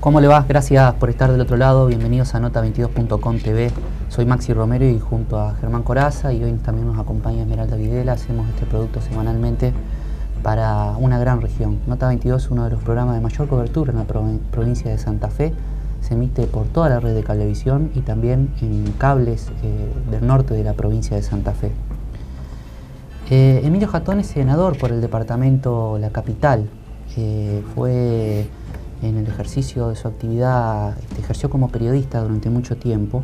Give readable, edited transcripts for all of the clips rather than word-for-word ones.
¿Cómo le va? Gracias por estar del otro lado. Bienvenidos a Nota22.com TV. Soy Maxi Romero y junto a Germán Corazza, y hoy también nos acompaña Esmeralda Videla, hacemos este producto semanalmente para una gran región. Nota 22 es uno de los programas de mayor cobertura en la provincia de Santa Fe. Se emite por toda la red de Cablevisión y también en cables del norte de la provincia de Santa Fe. Emilio Jatón es senador por el departamento La Capital. Fue en el ejercicio de su actividad, ejerció como periodista durante mucho tiempo.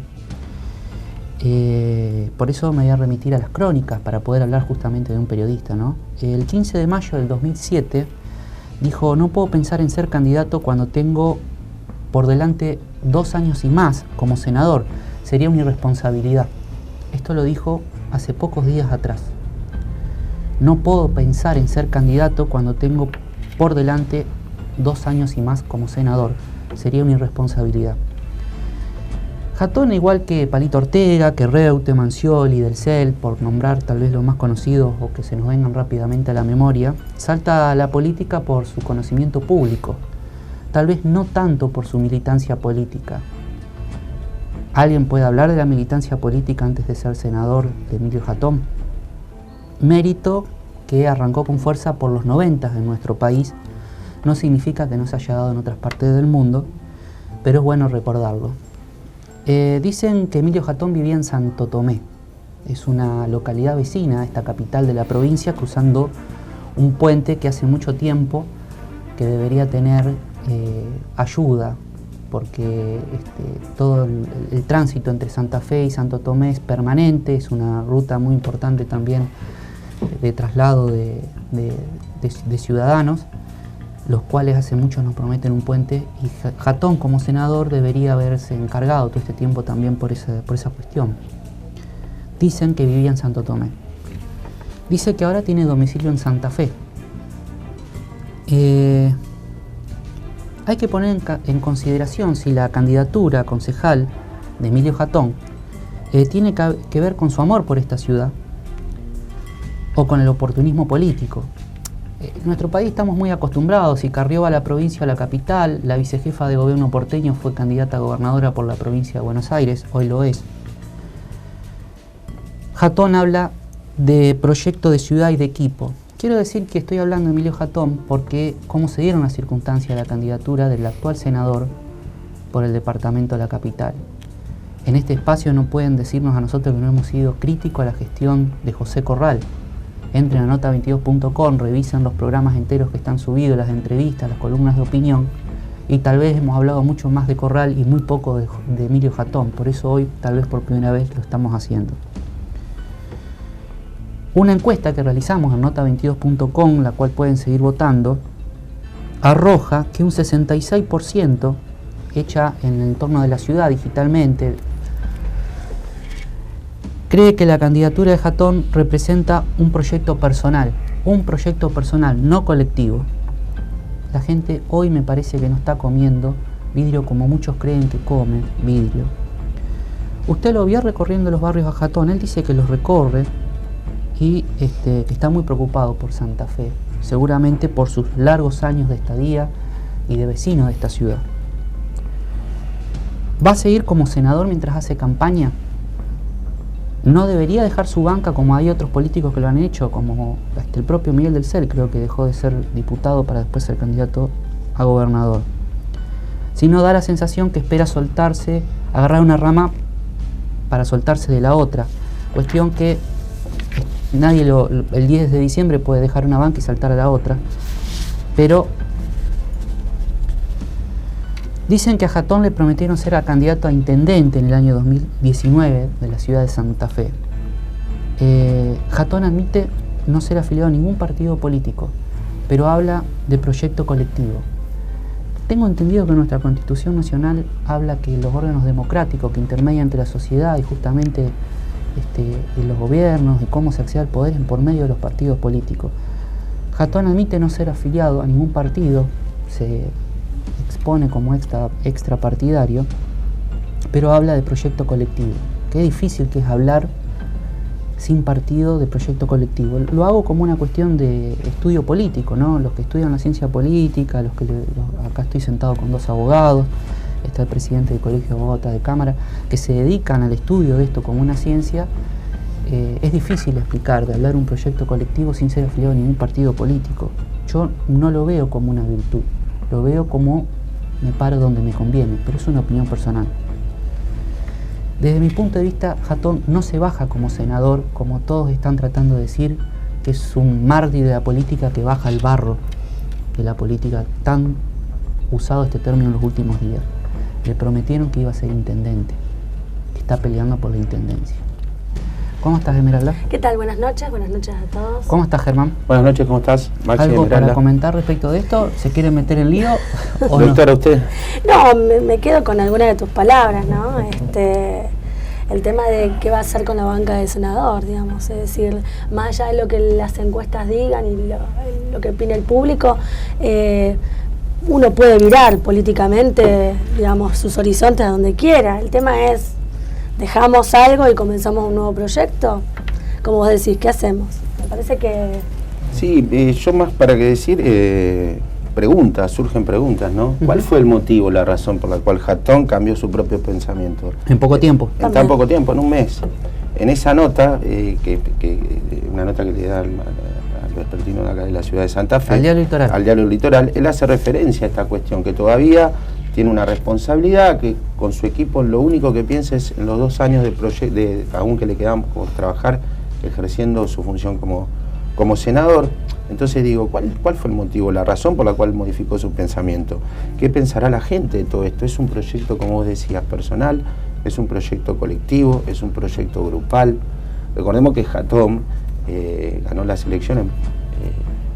Por eso me voy a remitir a las crónicas para poder hablar justamente de un periodista, ¿no? El 15 de mayo del 2007 dijo: no puedo pensar en ser candidato cuando tengo por delante 2 años y más como senador. Sería una irresponsabilidad. Esto lo dijo hace pocos días atrás. No puedo pensar en ser candidato cuando tengo por delante 2 años y más como senador. Sería una irresponsabilidad. Jatón, igual que Palito Ortega, que Reute, Mancioli, Del Cel, por nombrar tal vez los más conocidos o que se nos vengan rápidamente a la memoria, salta a la política por su conocimiento público, tal vez no tanto por su militancia política. ¿Alguien puede hablar de la militancia política antes de ser senador de Emilio Jatón? Mérito que arrancó con fuerza por los 90 en nuestro país. No significa que no se haya dado en otras partes del mundo, pero es bueno recordarlo. Dicen que Emilio Jatón vivía en Santo Tomé. Es una localidad vecina a esta capital de la provincia, cruzando un puente que hace mucho tiempo que debería tener ayuda, porque todo el tránsito entre Santa Fe y Santo Tomé es permanente, es una ruta muy importante también de traslado de ciudadanos, los cuales hace mucho nos prometen un puente, y Jatón como senador debería haberse encargado todo este tiempo también por esa cuestión. Dicen que vivía en Santo Tomé. Dice que ahora tiene domicilio en Santa Fe. Hay que poner en consideración si la candidatura concejal de Emilio Jatón tiene que ver con su amor por esta ciudad o con el oportunismo político. En nuestro país estamos muy acostumbrados. Si Carrió va a la provincia o a la capital, la vicejefa de gobierno porteño fue candidata a gobernadora por la provincia de Buenos Aires, hoy lo es. Jatón habla de proyecto de ciudad y de equipo. Quiero decir que estoy hablando de Emilio Jatón porque cómo se dieron las circunstancias de la candidatura del actual senador por el departamento de La Capital. En este espacio no pueden decirnos a nosotros que no hemos sido críticos a la gestión de José Corral. Entren a Nota22.com, revisen los programas enteros que están subidos, las entrevistas, las columnas de opinión, y tal vez hemos hablado mucho más de Corral y muy poco de Emilio Jatón. Por eso hoy, tal vez por primera vez, lo estamos haciendo. Una encuesta que realizamos en Nota22.com, la cual pueden seguir votando, arroja que un 66%, hecha en el entorno de la ciudad digitalmente, cree que la candidatura de Jatón representa un proyecto personal, no colectivo. La gente hoy me parece que no está comiendo vidrio como muchos creen que come vidrio. Usted lo vio recorriendo los barrios a Jatón. Él dice que los recorre y que está muy preocupado por Santa Fe, seguramente por sus largos años de estadía y de vecino de esta ciudad. ¿Va a seguir como senador mientras hace campaña? ¿No debería dejar su banca como hay otros políticos que lo han hecho, como el propio Miguel Del Cel, creo que dejó de ser diputado para después ser candidato a gobernador? Sino da la sensación que espera soltarse, agarrar una rama para soltarse de la otra. Cuestión que nadie el 10 de diciembre puede dejar una banca y saltar a la otra, pero dicen que a Jatón le prometieron ser candidato a intendente en el año 2019 de la ciudad de Santa Fe. Jatón admite no ser afiliado a ningún partido político, pero habla de proyecto colectivo. Tengo entendido que nuestra Constitución Nacional habla que los órganos democráticos que intermedian entre la sociedad y justamente y los gobiernos y cómo se accede al poder es por medio de los partidos políticos. Jatón admite no ser afiliado a ningún partido, se expone como extrapartidario, pero habla de proyecto colectivo. Qué difícil que es hablar sin partido, de proyecto colectivo. Lo hago como una cuestión de estudio político, ¿no? Los que estudian la ciencia política, acá estoy sentado con 2 abogados, está el presidente del Colegio de Abogados de Cámara, que se dedican al estudio de esto como una ciencia. Es difícil explicar, de hablar un proyecto colectivo sin ser afiliado a ningún partido político. Yo no lo veo como una virtud, lo veo como me paro donde me conviene, pero es una opinión personal. Desde mi punto de vista, Hatton no se baja como senador, como todos están tratando de decir, que es un mártir de la política que baja el barro de la política, tan usado este término en los últimos días. Le prometieron que iba a ser intendente, que está peleando por la intendencia. ¿Cómo estás, Esmeralda? ¿Qué tal? Buenas noches a todos. ¿Cómo estás, Germán? Buenas noches, ¿cómo estás? Maxi, ¿Algo Esmeralda. para comentar respecto de esto? ¿Se quiere meter en lío o Doctora, ¿usted? No, me quedo con alguna de tus palabras, ¿no? El tema de qué va a hacer con la banca de senador, digamos, es decir, más allá de lo que las encuestas digan y lo que opine el público, uno puede virar políticamente, digamos, sus horizontes a donde quiera. El tema es, ¿dejamos algo y comenzamos un nuevo proyecto? Como vos decís, ¿qué hacemos? Me parece que... Sí, yo más para que decir, surgen preguntas, ¿no? ¿Cuál fue el motivo, la razón por la cual Hatton cambió su propio pensamiento? en poco tiempo? En tan poco tiempo, en un mes. En esa nota, una nota que le da al vespertino de acá de la ciudad de Santa Fe, al Diario Litoral, él hace referencia a esta cuestión, que todavía tiene una responsabilidad, que con su equipo lo único que piensa es en los 2 años aún que le quedan por trabajar, ejerciendo su función como senador. Entonces digo, ¿cuál fue el motivo, la razón por la cual modificó su pensamiento? ¿Qué pensará la gente de todo esto? Es un proyecto, como vos decías, personal, es un proyecto colectivo, es un proyecto grupal. Recordemos que Hatton ganó las elecciones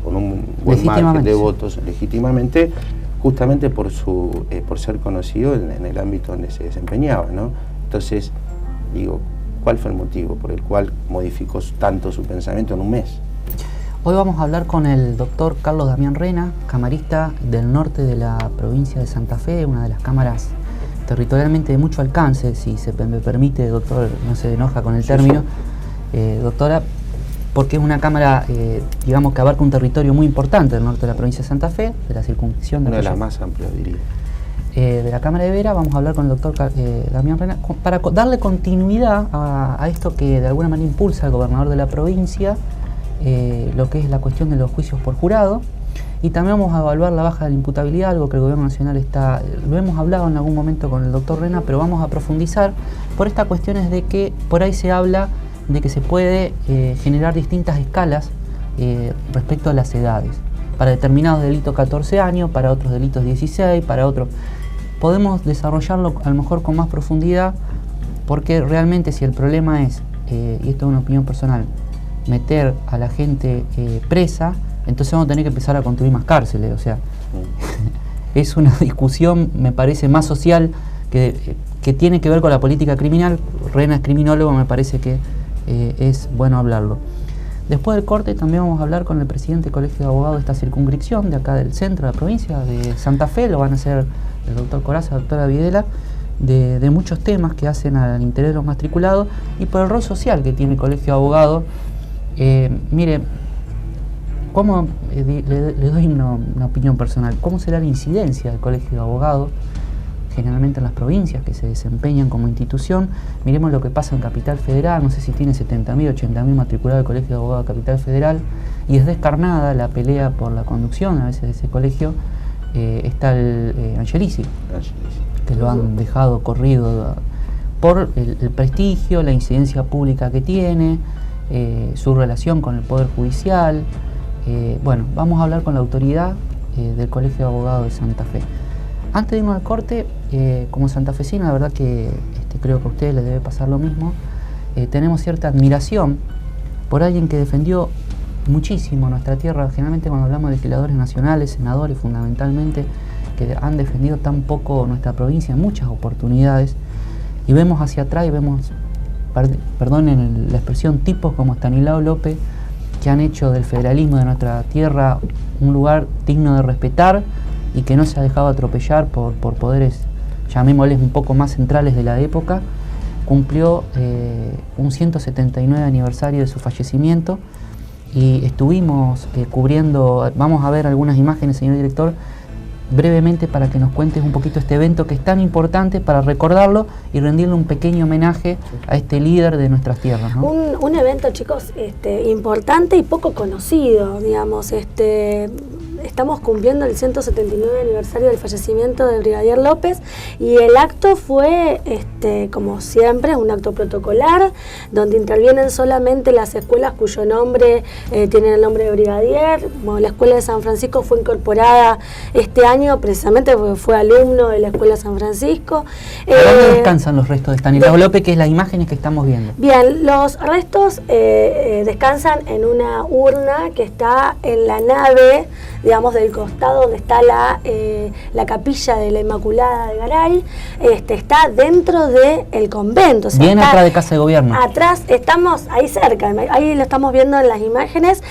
con un buen margen de votos legítimamente, justamente por ser conocido en el ámbito donde se desempeñaba, ¿no? Entonces, digo, ¿cuál fue el motivo por el cual modificó tanto su pensamiento en un mes? Hoy vamos a hablar con el doctor Carlos Damián Rena, camarista del norte de la provincia de Santa Fe, una de las cámaras territorialmente de mucho alcance, si se me permite, doctor, no se enoja con el término, doctora, porque es una cámara, digamos, que abarca un territorio muy importante del norte de la provincia de Santa Fe, de la circunscripción. Una de las más amplias, diría. De la Cámara de Vera. Vamos a hablar con el doctor Damián Rena para darle continuidad a esto que de alguna manera impulsa al gobernador de la provincia, lo que es la cuestión de los juicios por jurado, y también vamos a evaluar la baja de la imputabilidad, algo que el gobierno nacional lo hemos hablado en algún momento con el doctor Rena, pero vamos a profundizar por estas cuestiones de que por ahí se habla de que se puede generar distintas escalas respecto a las edades. Para determinados delitos 14 años, para otros delitos 16, para otros... Podemos desarrollarlo a lo mejor con más profundidad, porque realmente si el problema es, y esto es una opinión personal, meter a la gente presa, entonces vamos a tener que empezar a construir más cárceles. O sea, es una discusión, me parece, más social que tiene que ver con la política criminal. Rena es criminólogo, me parece que es bueno hablarlo. Después del corte también vamos a hablar con el presidente del Colegio de Abogados de esta circunscripción, de acá del centro de la provincia de Santa Fe. Lo van a hacer el doctor Corazza, la doctora Videla, de muchos temas que hacen al interés de los matriculados y por el rol social que tiene el Colegio de Abogados. Mire, le doy una opinión personal. ¿Cómo será la incidencia del Colegio de Abogados, generalmente en las provincias que se desempeñan como institución? Miremos lo que pasa en Capital Federal. No sé si tiene 70.000, 80.000 matriculados el Colegio de Abogados de Capital Federal, y es descarnada la pelea por la conducción a veces de ese colegio. Está el Angelici, que lo han dejado corrido por el prestigio, la incidencia pública que tiene, su relación con el Poder Judicial. Bueno, vamos a hablar con la autoridad del Colegio de Abogados de Santa Fe. Antes de irnos al corte, como santafesino, la verdad que creo que a ustedes les debe pasar lo mismo, tenemos cierta admiración por alguien que defendió muchísimo nuestra tierra. Generalmente cuando hablamos de legisladores nacionales, senadores fundamentalmente, que han defendido tan poco nuestra provincia en muchas oportunidades, y vemos hacia atrás y vemos, perdonen la expresión, tipos como Estanislao López, que han hecho del federalismo de nuestra tierra un lugar digno de respetar y que no se ha dejado atropellar por poderes, llamémosles, un poco más centrales de la época. cumplió un 179 aniversario de su fallecimiento y estuvimos cubriendo, vamos a ver algunas imágenes, señor director, brevemente para que nos cuentes un poquito este evento que es tan importante para recordarlo y rendirle un pequeño homenaje a este líder de nuestras tierras, ¿no? Un evento, chicos, importante y poco conocido, digamos. Estamos cumpliendo el 179 aniversario del fallecimiento de Brigadier López y el acto fue, como siempre, un acto protocolar donde intervienen solamente las escuelas cuyo nombre tienen el nombre de Brigadier. Bueno, la Escuela de San Francisco fue incorporada este año precisamente porque fue alumno de la Escuela de San Francisco. ¿Dónde descansan los restos de Estanislao López, que es las imágenes que estamos viendo? Bien, los restos descansan en una urna que está en la nave, digamos, del costado donde está la capilla de la Inmaculada de Garay. Está dentro del convento. O sea, bien atrás de Casa de Gobierno. Atrás, estamos ahí cerca, ahí lo estamos viendo en las imágenes.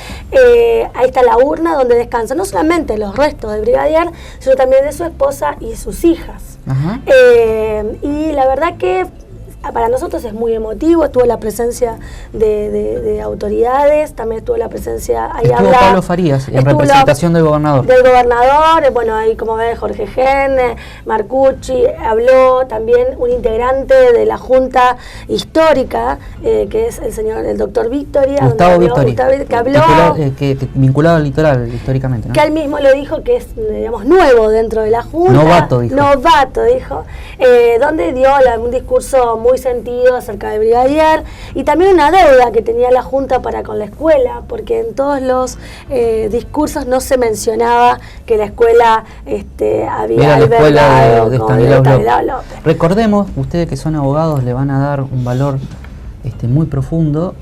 Ahí está la urna donde descansan no solamente los restos del brigadier, sino también de su esposa y sus hijas. Ajá. Y la verdad que para nosotros es muy emotivo. Estuvo la presencia de autoridades, también estuvo la presencia, ahí estuvo habla Pablo Farías en representación del gobernador. Del gobernador, bueno, ahí como ves Jorge Gen, Marcucci, habló también un integrante de la Junta Histórica, que es el doctor Victoria, Gustavo Victoria, que habló, vinculado al litoral históricamente, ¿no? Que él mismo lo dijo que es, digamos, nuevo dentro de la Junta. Novato, dijo. Donde dio un discurso muy sentido acerca del brigadier y también una deuda que tenía la Junta para con la escuela, porque en todos los discursos no se mencionaba que la escuela había albergado de Estanislao López. Recordemos, ustedes que son abogados le van a dar un valor muy profundo.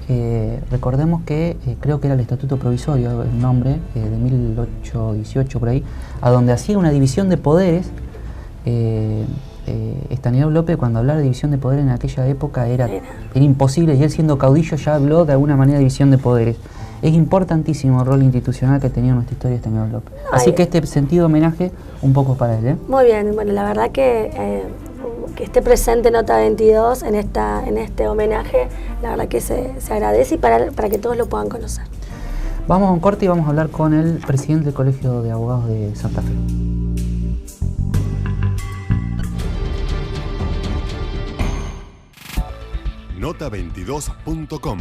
Recordemos que creo que era el Estatuto Provisorio, el nombre, de 1818 por ahí, a donde hacía una división de poderes. Estanislao López, cuando hablaba de división de poderes en aquella época era imposible, y él siendo caudillo ya habló de alguna manera de división de poderes. Es importantísimo el rol institucional que tenía en nuestra historia Estanislao López. Así que este sentido de homenaje un poco para él. Muy bien, bueno, la verdad que esté presente Nota 22 en este homenaje, la verdad que se agradece y para que todos lo puedan conocer. Vamos a un corte y vamos a hablar con el presidente del Colegio de Abogados de Santa Fe. Nota22.com.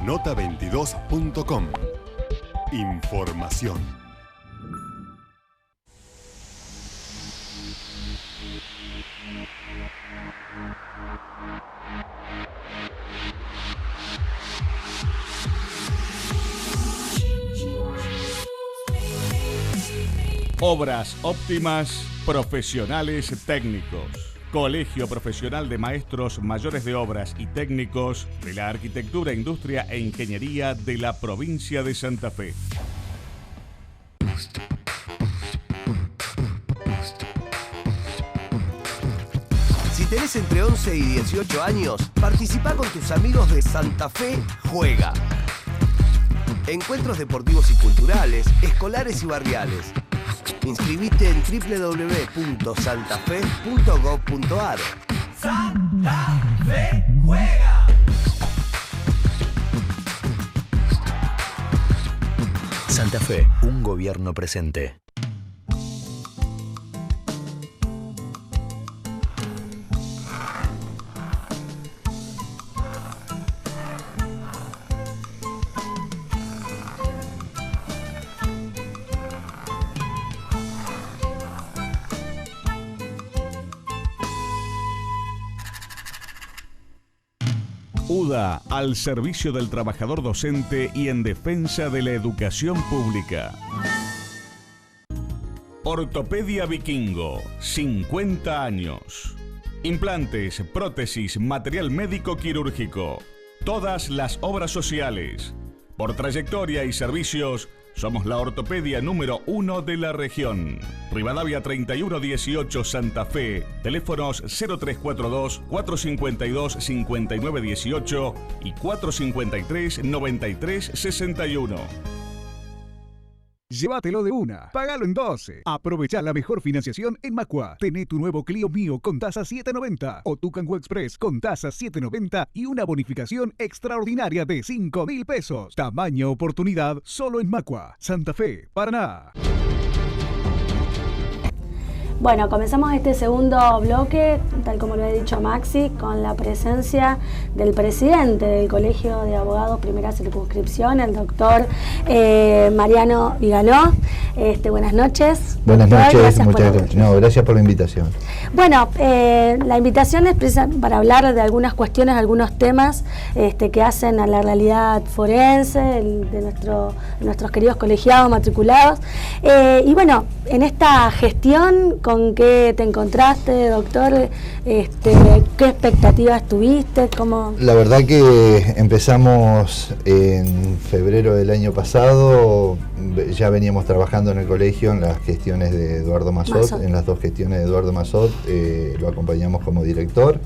Nota22.com. Información. Obras óptimas, profesionales técnicos. Colegio Profesional de Maestros Mayores de Obras y Técnicos de la Arquitectura, Industria e Ingeniería de la provincia de Santa Fe. Si tenés entre 11 y 18 años, participa con tus amigos de Santa Fe Juega. Encuentros deportivos y culturales, escolares y barriales. Inscribite en www.santafe.gov.ar. Santa Fe Juega. Santa Fe, un gobierno presente. UDA, al servicio del trabajador docente y en defensa de la educación pública. Ortopedia Vikingo, 50 años. Implantes, prótesis, material médico quirúrgico. Todas las obras sociales. Por trayectoria y servicios, Somos la ortopedia número 1 de la región. Rivadavia 3118 Santa Fe. Teléfonos 0342 452 5918 y 453 9361. Llévatelo de una, pagalo en 12. Aprovechá la mejor financiación en Macua. Tené tu nuevo Clio Mío con tasa 7.90 o Tucango Express con tasa 7.90 y una bonificación extraordinaria de 5.000 pesos. Tamaño oportunidad solo en Macua, Santa Fe, Paraná. Bueno, comenzamos este segundo bloque, tal como lo he dicho Maxi, con la presencia del presidente del Colegio de Abogados Primera Circunscripción, el doctor Mariano Viganó. Buenas noches. Buenas doctor, noches, muchas gracias. No, gracias por la invitación. Bueno, la invitación es para hablar de algunas cuestiones, algunos temas que hacen a la realidad forense de nuestros queridos colegiados matriculados. Y bueno, en esta gestión, ¿con qué te encontraste, doctor? ¿Qué expectativas tuviste? ¿Cómo? La verdad que empezamos en febrero del año pasado, ya veníamos trabajando en el colegio en las gestiones de Eduardo Mazot, en las dos gestiones de Eduardo Mazot, lo acompañamos como director.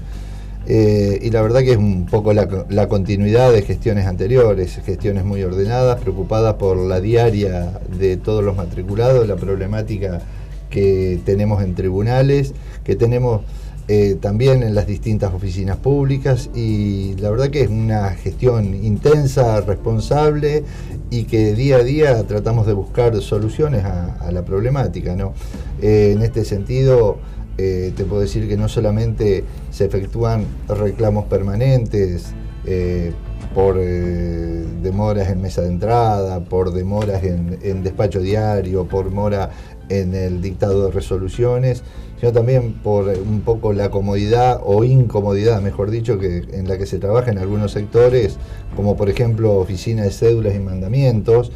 Y la verdad que es un poco la continuidad de gestiones anteriores, gestiones muy ordenadas, preocupadas por la diaria de todos los matriculados, la problemática que tenemos en tribunales, que tenemos también en las distintas oficinas públicas, y la verdad que es una gestión intensa, responsable, y que día a día tratamos de buscar soluciones a la problemática, ¿no? En este sentido, te puedo decir que no solamente se efectúan reclamos permanentes por demoras en mesa de entrada, por demoras en despacho diario, por demora en el dictado de resoluciones, sino también por un poco la comodidad o incomodidad, mejor dicho, en la que se trabaja en algunos sectores, como por ejemplo oficina de cédulas y mandamientos,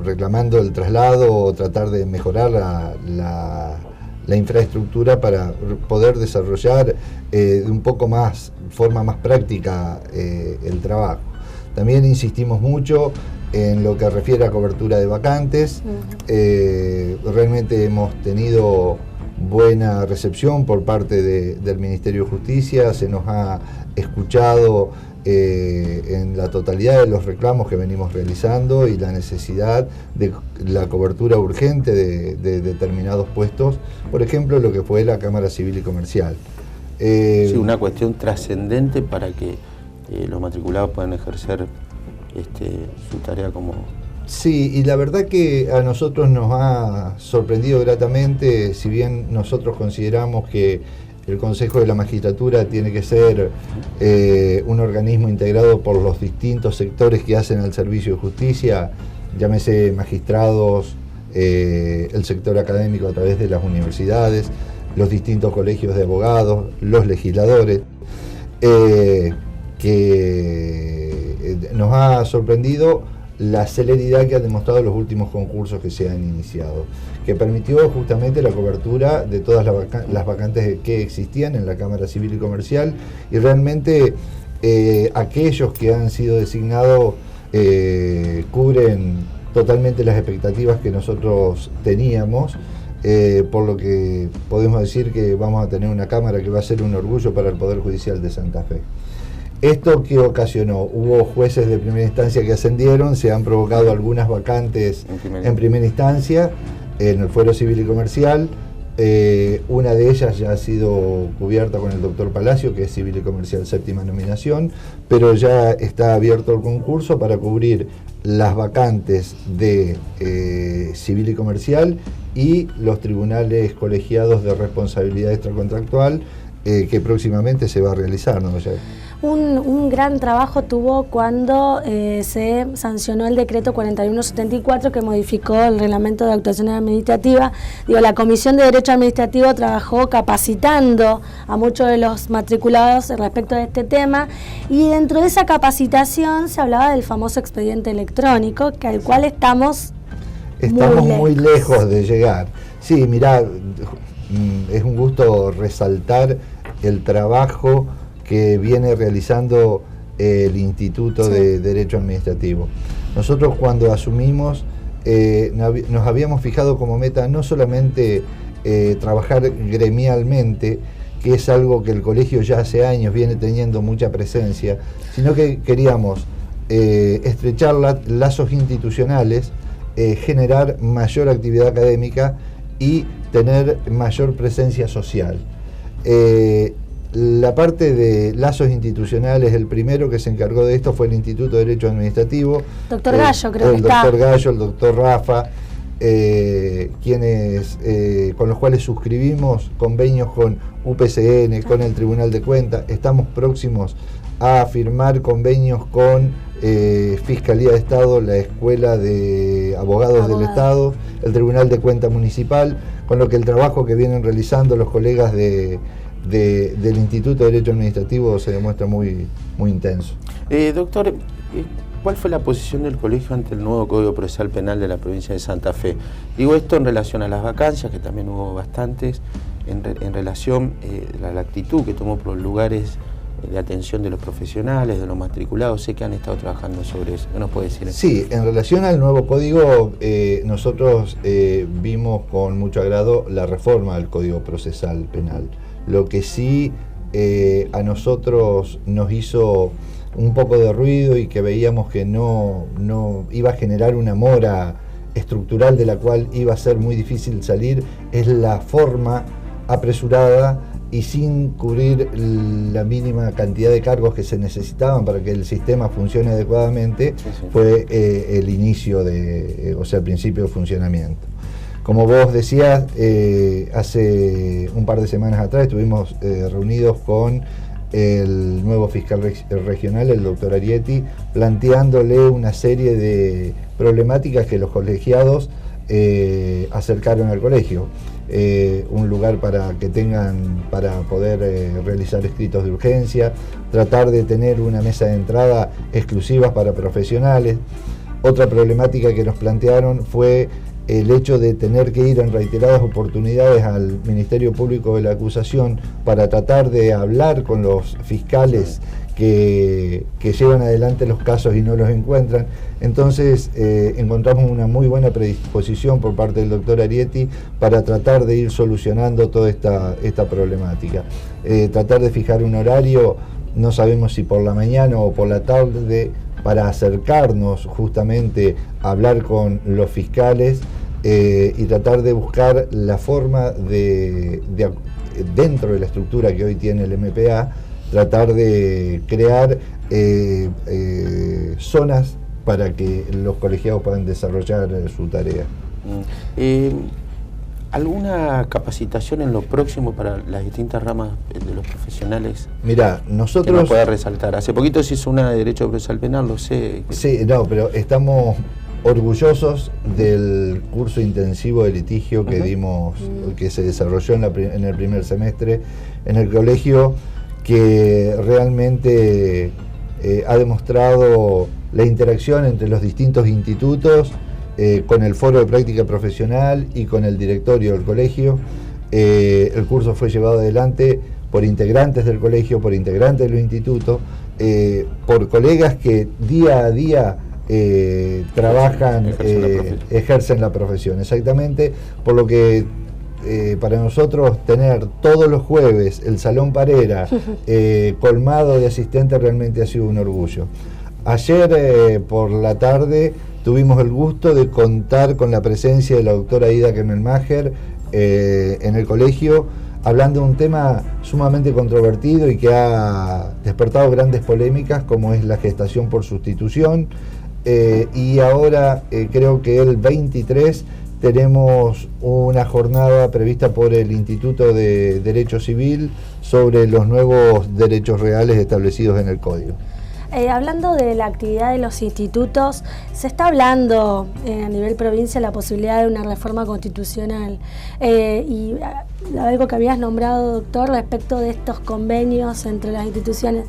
reclamando el traslado o tratar de mejorar la infraestructura para poder desarrollar de un poco más, forma más práctica el trabajo. También insistimos mucho en lo que refiere a cobertura de vacantes. Realmente hemos tenido buena recepción por parte del Ministerio de Justicia, se nos ha escuchado en la totalidad de los reclamos que venimos realizando y la necesidad de la cobertura urgente de determinados puestos, por ejemplo lo que fue la Cámara Civil y Comercial. Sí, una cuestión trascendente para que los matriculados puedan ejercer su tarea como... Sí, y la verdad que a nosotros nos ha sorprendido gratamente, si bien nosotros consideramos que el Consejo de la Magistratura tiene que ser un organismo integrado por los distintos sectores que hacen al servicio de justicia, llámese magistrados, el sector académico a través de las universidades, los distintos colegios de abogados, los legisladores, que nos ha sorprendido la celeridad que han demostrado los últimos concursos que se han iniciado, que permitió justamente la cobertura de todas las vacantes que existían en la Cámara Civil y Comercial, y realmente aquellos que han sido designados cubren totalmente las expectativas que nosotros teníamos, por lo que podemos decir que vamos a tener una Cámara que va a ser un orgullo para el Poder Judicial de Santa Fe. ¿Esto qué ocasionó? Hubo jueces de primera instancia que ascendieron, se han provocado algunas vacantes en primera instancia en el Fuero Civil y Comercial. Una de ellas ya ha sido cubierta con el doctor Palacio, que es Civil y Comercial séptima nominación, pero ya está abierto el concurso para cubrir las vacantes de Civil y Comercial y los tribunales colegiados de responsabilidad extracontractual, que próximamente se va a realizar, ¿no? Un gran trabajo tuvo cuando se sancionó el decreto 4174 que modificó el reglamento de actuaciones administrativas. La Comisión de Derecho Administrativo trabajó capacitando a muchos de los matriculados respecto de este tema, y dentro de esa capacitación se hablaba del famoso expediente electrónico, al cual estamos muy lejos de llegar. Sí, mirá, es un gusto resaltar el trabajo que viene realizando el Instituto de Derecho Administrativo. Nosotros cuando asumimos nos habíamos fijado como meta no solamente trabajar gremialmente, que es algo que el colegio ya hace años viene teniendo mucha presencia, sino que queríamos estrechar lazos institucionales, generar mayor actividad académica y tener mayor presencia social. La parte de lazos institucionales, el primero que se encargó de esto fue el Instituto de Derecho Administrativo. Doctor Gallo, creo que está. El doctor Gallo, el doctor Rafa, quienes, con los cuales suscribimos convenios con UPCN, con el Tribunal de Cuentas. Estamos próximos a firmar convenios con Fiscalía de Estado, la Escuela de Abogados del Estado, el Tribunal de Cuentas Municipal, con lo que el trabajo que vienen realizando los colegas del Instituto de Derecho Administrativo se demuestra muy intenso. Doctor, ¿cuál fue la posición del colegio ante el nuevo Código Procesal Penal de la provincia de Santa Fe? Digo esto en relación a las vacancias, que también hubo bastantes, en relación a la actitud que tomó por los lugares de atención de los profesionales, de los matriculados. Sé que han estado trabajando sobre eso. ¿Qué nos puede decir? Sí, en relación al nuevo código, nosotros vimos con mucho agrado la reforma del Código Procesal Penal. Lo que sí a nosotros nos hizo un poco de ruido y que veíamos que no iba a generar una mora estructural de la cual iba a ser muy difícil salir, es la forma apresurada y sin cubrir la mínima cantidad de cargos que se necesitaban para que el sistema funcione adecuadamente, fue el inicio o sea, el principio de funcionamiento. Como vos decías, hace un par de semanas atrás estuvimos reunidos con el nuevo fiscal regional, el doctor Arietti, planteándole una serie de problemáticas que los colegiados acercaron al colegio. Un lugar para que tengan, para poder realizar escritos de urgencia, tratar de tener una mesa de entrada exclusiva para profesionales. Otra problemática que nos plantearon fue el hecho de tener que ir en reiteradas oportunidades al Ministerio Público de la Acusación para tratar de hablar con los fiscales que llevan adelante los casos y no los encuentran. Entonces encontramos una muy buena predisposición por parte del doctor Arietti para tratar de ir solucionando toda esta problemática. Tratar de fijar un horario, no sabemos si por la mañana o por la tarde, para acercarnos justamente a hablar con los fiscales y tratar de buscar la forma dentro de la estructura que hoy tiene el MPA, tratar de crear zonas para que los colegiados puedan desarrollar su tarea. ¿Alguna capacitación en lo próximo para las distintas ramas de los profesionales? Mirá, nosotros... que nos pueda resaltar. Hace poquito se hizo una de Derecho Procesal Penal, lo sé. Sí, no, pero estamos orgullosos del curso intensivo de litigio que dimos, que se desarrolló en el primer semestre en el colegio, que realmente ha demostrado la interacción entre los distintos institutos, con el foro de práctica profesional y con el directorio del colegio. El curso fue llevado adelante por integrantes del colegio, por integrantes de los institutos, por colegas que día a día trabajan, ejercen la profesión, exactamente, por lo que para nosotros tener todos los jueves el Salón Parera colmado de asistentes realmente ha sido un orgullo. Ayer por la tarde tuvimos el gusto de contar con la presencia de la doctora Ida Kemmelmacher en el colegio, hablando de un tema sumamente controvertido y que ha despertado grandes polémicas, como es la gestación por sustitución. Y ahora creo que el 23 tenemos una jornada prevista por el Instituto de Derecho Civil sobre los nuevos derechos reales establecidos en el Código. Hablando de la actividad de los institutos, se está hablando a nivel provincia la posibilidad de una reforma constitucional y algo que habías nombrado, doctor, respecto de estos convenios entre las instituciones.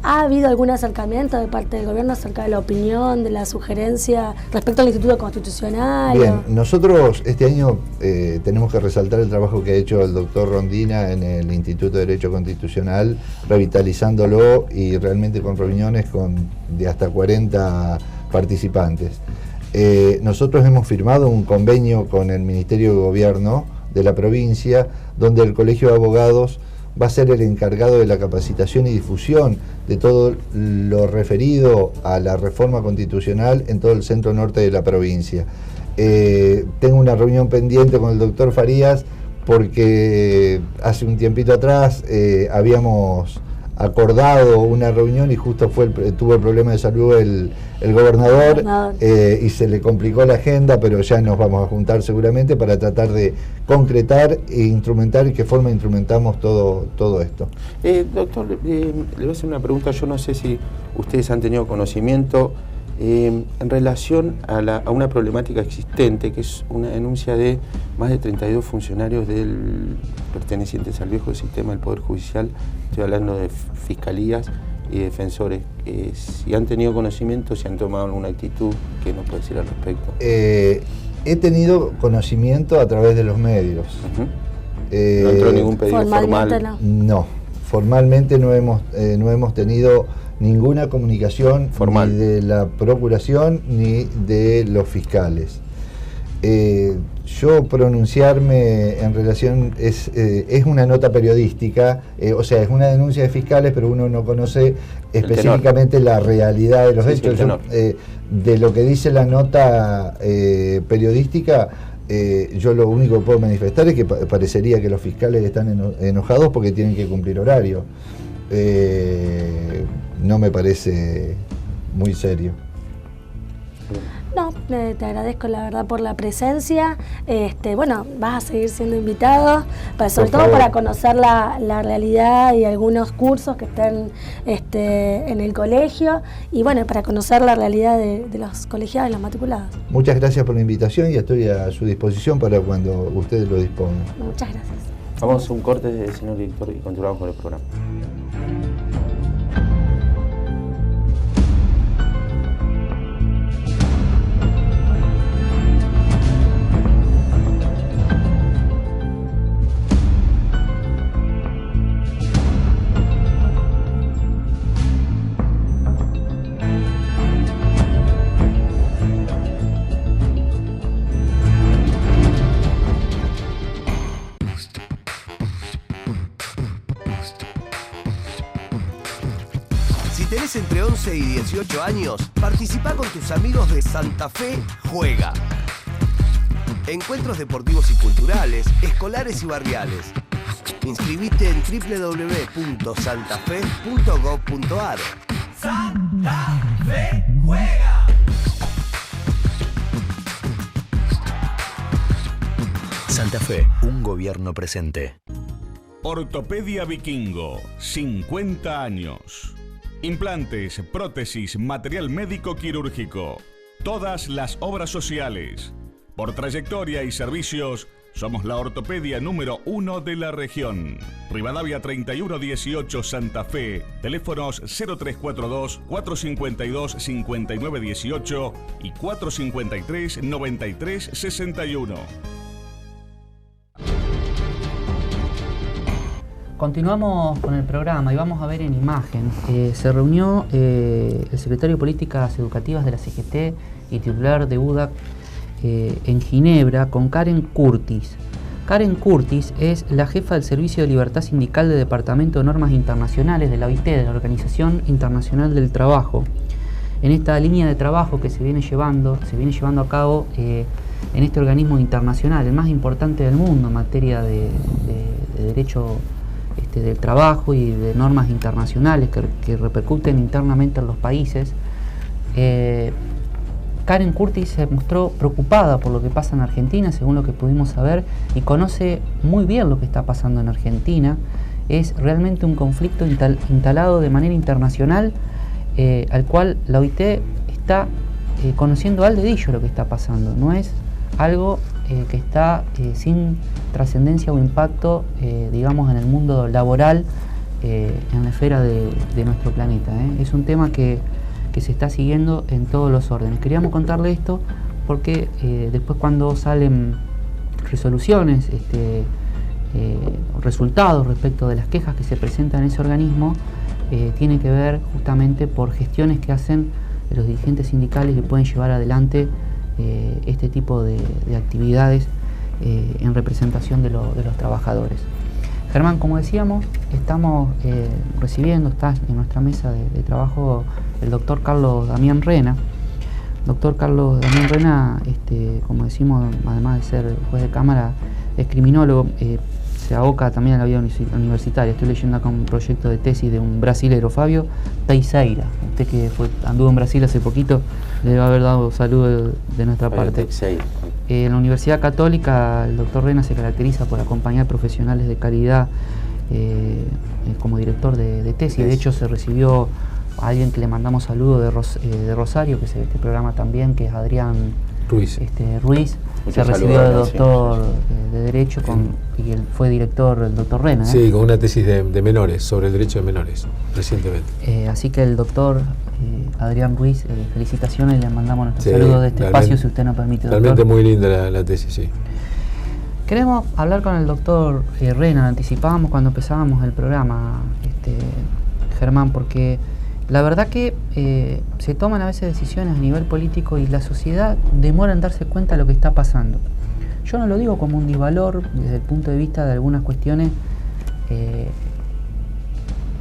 ¿Ha habido algún acercamiento de parte del gobierno acerca de la opinión, de la sugerencia respecto al Instituto Constitucional? Bien, nosotros este año tenemos que resaltar el trabajo que ha hecho el doctor Rondina en el Instituto de Derecho Constitucional, revitalizándolo y realmente con reuniones de hasta 40 participantes. Nosotros hemos firmado un convenio con el Ministerio de Gobierno de la provincia, donde el Colegio de Abogados va a ser el encargado de la capacitación y difusión de todo lo referido a la reforma constitucional en todo el centro norte de la provincia. Tengo una reunión pendiente con el doctor Farías porque hace un tiempito atrás habíamos acordado una reunión y justo tuvo el problema de salud el gobernador y se le complicó la agenda, pero ya nos vamos a juntar seguramente para tratar de concretar e instrumentar y qué forma instrumentamos todo esto. Doctor, le voy a hacer una pregunta, yo no sé si ustedes han tenido conocimiento en relación a una problemática existente, que es una denuncia de más de 32 funcionarios pertenecientes al viejo sistema del Poder Judicial, estoy hablando de fiscalías y defensores. Si han tenido conocimiento, si han tomado alguna actitud, ¿qué nos puede decir al respecto? He tenido conocimiento a través de los medios. ¿No entró ningún pedido formal? No, formalmente no hemos tenido ninguna comunicación formal, ni de la Procuración ni de los fiscales. Yo pronunciarme en relación es una nota periodística, o sea, es una denuncia de fiscales, pero uno no conoce específicamente la realidad de los hechos. De lo que dice la nota periodística, yo lo único que puedo manifestar es que parecería que los fiscales están enojados porque tienen que cumplir horario. No me parece muy serio. No, te agradezco la verdad por la presencia. Bueno, vas a seguir siendo invitado, sobre todo para conocer la realidad y algunos cursos que están en el colegio y bueno, para conocer la realidad de los colegiados y los matriculados. Muchas gracias por la invitación y estoy a su disposición para cuando ustedes lo dispongan. Muchas gracias. Vamos a un corte, señor director, y continuamos con el programa. Entre 11 y 18 años, participa con tus amigos de Santa Fe Juega. Encuentros deportivos y culturales, escolares y barriales. Inscribite en www.santafe.gov.ar. Santa Fe Juega. Santa Fe, un gobierno presente. Ortopedia Vikingo, 50 años. Implantes, prótesis, material médico quirúrgico. Todas las obras sociales. Por trayectoria y servicios, somos la ortopedia número 1 de la región. Rivadavia 3118 Santa Fe. Teléfonos 0342-452-5918 y 453-9361. Continuamos con el programa y vamos a ver en imagen. Se reunió el secretario de Políticas Educativas de la CGT y titular de UDAC en Ginebra con Karen Curtis. Karen Curtis es la jefa del Servicio de Libertad Sindical del Departamento de Normas Internacionales de la OIT, de la Organización Internacional del Trabajo. En esta línea de trabajo que se viene llevando a cabo en este organismo internacional, el más importante del mundo en materia de derecho del trabajo y de normas internacionales que repercuten internamente en los países. Karen Curtis se mostró preocupada por lo que pasa en Argentina, según lo que pudimos saber, y conoce muy bien lo que está pasando en Argentina. Es realmente un conflicto instalado de manera internacional, al cual la OIT está conociendo al dedillo lo que está pasando. No es algo que está sin trascendencia o impacto, digamos, en el mundo laboral, en la esfera de nuestro planeta. Es un tema que se está siguiendo en todos los órdenes. Queríamos contarle esto porque después cuando salen resoluciones, resultados respecto de las quejas que se presentan en ese organismo, tiene que ver justamente por gestiones que hacen los dirigentes sindicales que pueden llevar adelante este tipo de actividades en representación de los trabajadores. Germán, como decíamos, estamos recibiendo, está en nuestra mesa de trabajo el doctor Carlos Damián Rena. Doctor Carlos Damián Rena, como decimos, además de ser juez de cámara, es criminólogo, se aboca también a la vida universitaria. Estoy leyendo acá un proyecto de tesis de un brasilero, Fabio Teixeira. Usted que anduvo en Brasil hace poquito, le debe haber dado saludos de nuestra parte. En la Universidad Católica, el doctor Rena se caracteriza por acompañar profesionales de calidad como director de tesis. De hecho, se recibió a alguien que le mandamos saludos de Rosario, que se ve este programa también, que es Adrián Ruiz. Se recibió de doctor de Derecho y él fue director, el doctor Rena. Sí, con una tesis de menores, sobre el derecho de menores, recientemente. Así que el doctor Adrián Ruiz, felicitaciones, le mandamos nuestros saludos de este espacio, si usted nos permite, doctor. Realmente muy linda la tesis, sí. Queremos hablar con el doctor Rena, anticipábamos cuando empezábamos el programa, Germán, porque la verdad que se toman a veces decisiones a nivel político y la sociedad demora en darse cuenta de lo que está pasando. Yo no lo digo como un disvalor desde el punto de vista de algunas cuestiones,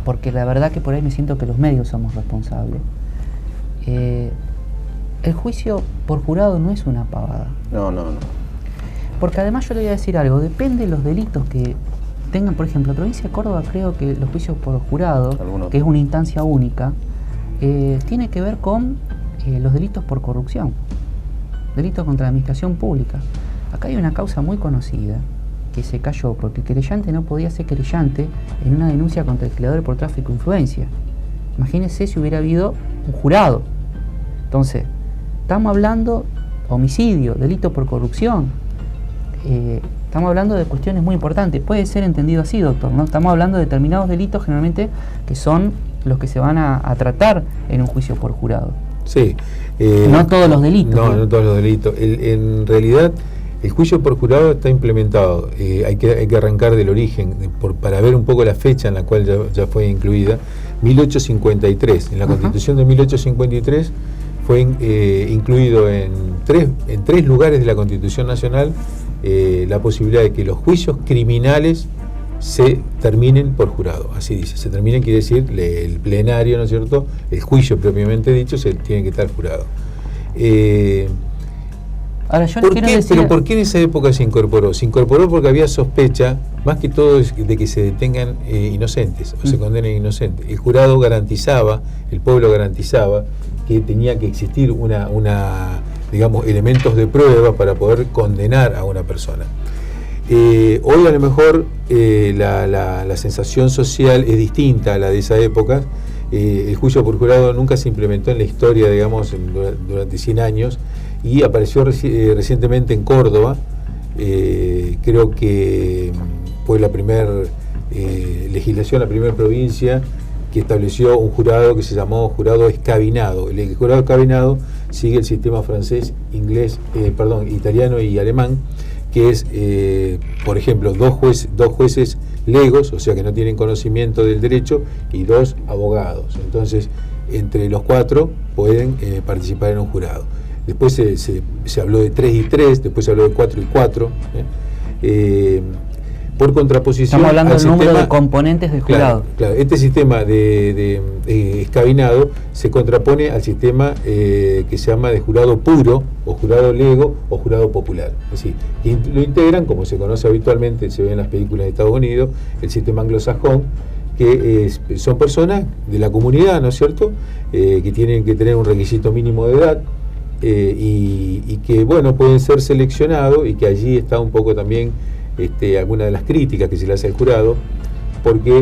porque la verdad que por ahí me siento que los medios somos responsables. El juicio por jurado no es una pavada. No. Porque además yo le voy a decir algo, depende de los delitos que tengan. Por ejemplo, en la provincia de Córdoba creo que los juicios por jurado, que es una instancia única, tiene que ver con los delitos por corrupción, delitos contra la administración pública. Acá hay una causa muy conocida que se cayó porque el querellante no podía ser querellante en una denuncia contra el legislador por tráfico de influencia. Imagínense si hubiera habido un jurado. Entonces, estamos hablando de homicidio, delito por corrupción. Estamos hablando de cuestiones muy importantes. Puede ser entendido así, doctor, ¿no? Estamos hablando de determinados delitos generalmente que son los que se van a tratar en un juicio por jurado. Sí. No todos los delitos. No todos los delitos. En realidad, el juicio por jurado está implementado. Hay que arrancar del origen, para ver un poco la fecha en la cual ya fue incluida. 1853. En la Constitución de 1853 fue incluido en tres lugares de la Constitución Nacional la posibilidad de que los juicios criminales se terminen por jurado. Así dice, se terminen quiere decir el plenario, ¿no es cierto? El juicio propiamente dicho se tiene que estar jurado. Ahora, yo quiero decir... ¿Pero por qué en esa época se incorporó? Se incorporó porque había sospecha, más que todo, de que se detengan inocentes o se condenen inocentes. El jurado garantizaba, el pueblo garantizaba que tenía que existir digamos, elementos de prueba para poder condenar a una persona. Hoy a lo mejor la sensación social es distinta a la de esa época. El juicio por jurado nunca se implementó en la historia, digamos, durante 100 años, y apareció recientemente en Córdoba. Creo que fue la primera legislación, la primera provincia que estableció un jurado que se llamó jurado escabinado. El jurado escabinado sigue el sistema francés, italiano y alemán, que es, por ejemplo, dos jueces legos, o sea que no tienen conocimiento del derecho, y 2 abogados. Entonces, entre los 4 pueden participar en un jurado. Después se habló de 3 y 3, después se habló de 4 y 4. Por contraposición, estamos hablando del número de componentes del jurado. Claro, este sistema de escabinado se contrapone al sistema que se llama de jurado puro, o jurado lego, o jurado popular. Es decir, lo integran, como se conoce habitualmente, se ve en las películas de Estados Unidos, el sistema anglosajón, que son personas de la comunidad, ¿no es cierto?, que tienen que tener un requisito mínimo de edad, y que, bueno, pueden ser seleccionados, y que allí está un poco también alguna de las críticas que se le hace al jurado, porque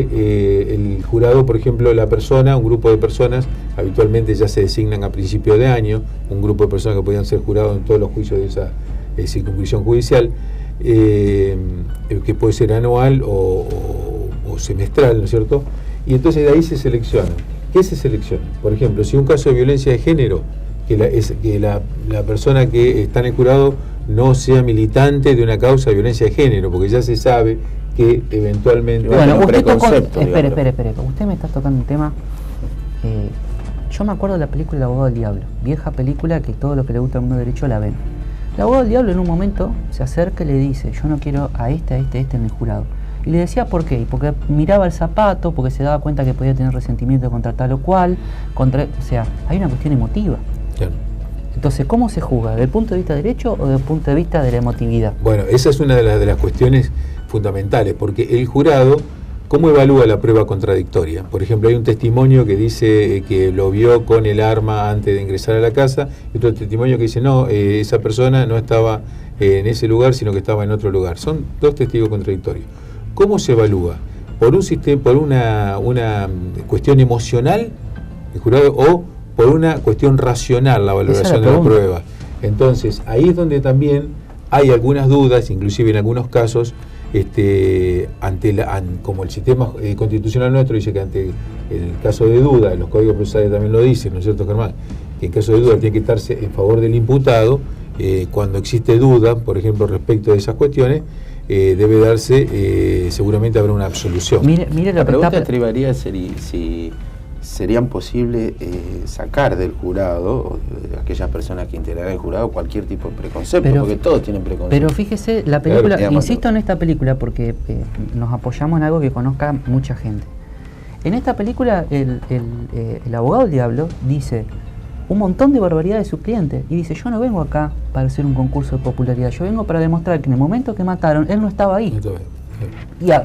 el jurado, por ejemplo, un grupo de personas, habitualmente ya se designan a principio de año, un grupo de personas que podían ser jurados en todos los juicios de esa circunscripción judicial, que puede ser anual o semestral, ¿no es cierto? Y entonces de ahí se seleccionan. ¿Qué se selecciona? Por ejemplo, si un caso de violencia de género, que la persona que está en el jurado no sea militante de una causa de violencia de género, porque ya se sabe que eventualmente... Bueno, usted tocó... Espere, usted me está tocando un tema Yo me acuerdo de la película El abogado del diablo, vieja película que todo lo que le gusta al mundo derecho la ven. El abogado del diablo en un momento se acerca y le dice, yo no quiero a este en el jurado. Y le decía por qué, porque miraba el zapato, porque se daba cuenta que podía tener resentimiento contra tal o cual, o sea, hay una cuestión emotiva. Claro. Entonces, ¿cómo se juzga? ¿Desde el punto de vista derecho o desde el punto de vista de la emotividad? Bueno, esa es una de las cuestiones fundamentales, porque el jurado, ¿cómo evalúa la prueba contradictoria? Por ejemplo, hay un testimonio que dice que lo vio con el arma antes de ingresar a la casa, y otro testimonio que dice, no, esa persona no estaba en ese lugar, sino que estaba en otro lugar. Son dos testigos contradictorios. ¿Cómo se evalúa? ¿Por un sistema, por una cuestión emocional, el jurado, o por una cuestión racional, la valoración de la prueba? Entonces, ahí es donde también hay algunas dudas, inclusive en algunos casos, como el sistema constitucional nuestro dice que ante el caso de duda, los códigos procesales también lo dicen, ¿no es cierto, Germán? Que en caso de duda tiene que estarse en favor del imputado. Cuando existe duda, por ejemplo, respecto de esas cuestiones, debe darse, seguramente habrá una absolución. Mire la pregunta estribaría si serían posibles sacar del jurado, o de aquellas personas que integrarán el jurado, cualquier tipo de preconcepto, porque todos tienen preconceptos. Pero fíjese, la película, claro, insisto en esta película porque nos apoyamos en algo que conozca mucha gente. En esta película, el abogado del diablo dice un montón de barbaridades de sus clientes y dice, yo no vengo acá para hacer un concurso de popularidad, yo vengo para demostrar que en el momento que mataron, él no estaba ahí.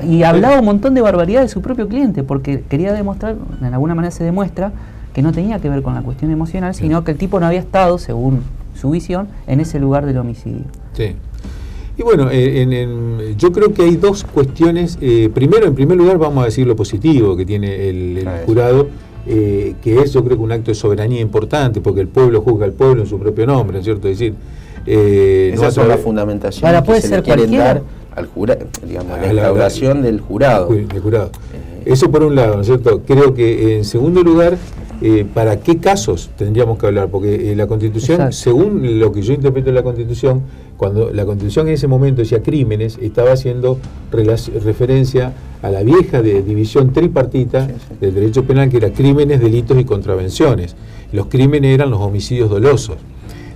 Y hablaba un montón de barbaridades de su propio cliente, porque quería demostrar, de alguna manera se demuestra, que no tenía que ver con la cuestión emocional, sino que el tipo no había estado, según su visión, en ese lugar del homicidio. Sí. Y bueno, yo creo que hay dos cuestiones. Primero, en primer lugar, vamos a decir lo positivo que tiene el jurado, que es, yo creo, que un acto de soberanía importante, porque el pueblo juzga al pueblo en su propio nombre, ¿no es cierto? Es decir, esas son las fundamentaciones que se le quieren dar al jurado, digamos, la instauración del jurado. Eso por un lado, ¿no es cierto? Creo que en segundo lugar, ¿para qué casos tendríamos que hablar? Porque la Constitución, exacto, según lo que yo interpreto de la Constitución, cuando la Constitución en ese momento decía crímenes, estaba haciendo referencia a la vieja división tripartita del derecho penal, que era crímenes, delitos y contravenciones. Los crímenes eran los homicidios dolosos.